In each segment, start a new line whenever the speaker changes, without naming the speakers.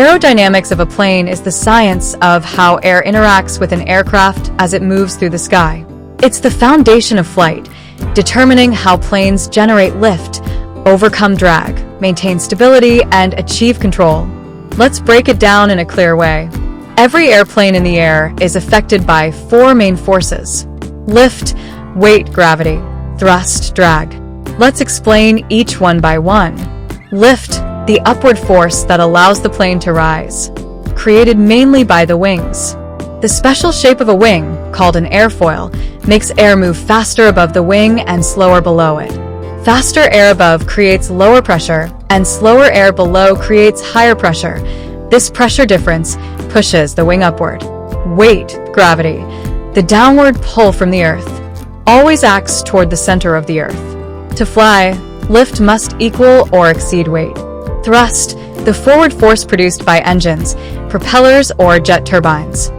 Aerodynamics of a plane is the science of how air interacts with an aircraft as it moves through the sky. It's the foundation of flight, determining how planes generate lift, overcome drag, maintain stability, and achieve control. Let's break it down in a clear way. Every airplane in the air is affected by four main forces: lift, weight, gravity, thrust, drag. Let's explain each one by one. Lift, the upward force that allows the plane to rise, created mainly by the wings. The special shape of a wing, called an airfoil, makes air move faster above the wing and slower below it. Faster air above creates lower pressure, and slower air below creates higher pressure. This pressure difference pushes the wing upward. Weight, gravity, the downward pull from the earth, always acts toward the center of the earth. To fly, lift must equal or exceed weight. Thrust, the forward force produced by engines, propellers, or jet turbines,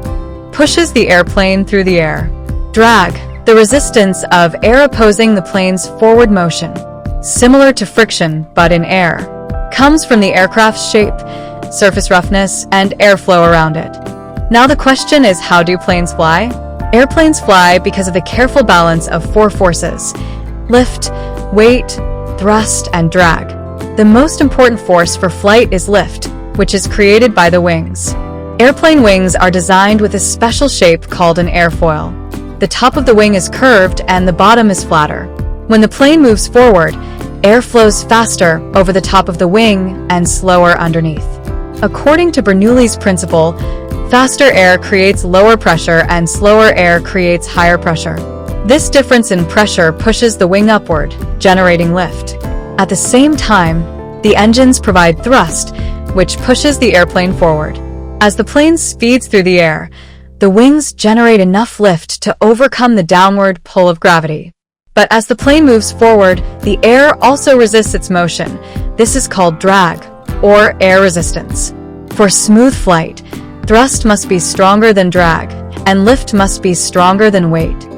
pushes the airplane through the air. Drag, the resistance of air opposing the plane's forward motion, similar to friction but in air, comes from the aircraft's shape, surface roughness, and airflow around it. Now the question is, how do planes fly? Airplanes fly because of the careful balance of four forces: lift, weight, thrust, and drag. The most important force for flight is lift, which is created by the wings. Airplane wings are designed with a special shape called an airfoil. The top of the wing is curved and the bottom is flatter. When the plane moves forward, air flows faster over the top of the wing and slower underneath. According to Bernoulli's principle, faster air creates lower pressure and slower air creates higher pressure. This difference in pressure pushes the wing upward, generating lift. At the same time, the engines provide thrust, which pushes the airplane forward. As the plane speeds through the air, the wings generate enough lift to overcome the downward pull of gravity. But as the plane moves forward, the air also resists its motion. This is called drag, or air resistance. For smooth flight, thrust must be stronger than drag, and lift must be stronger than weight.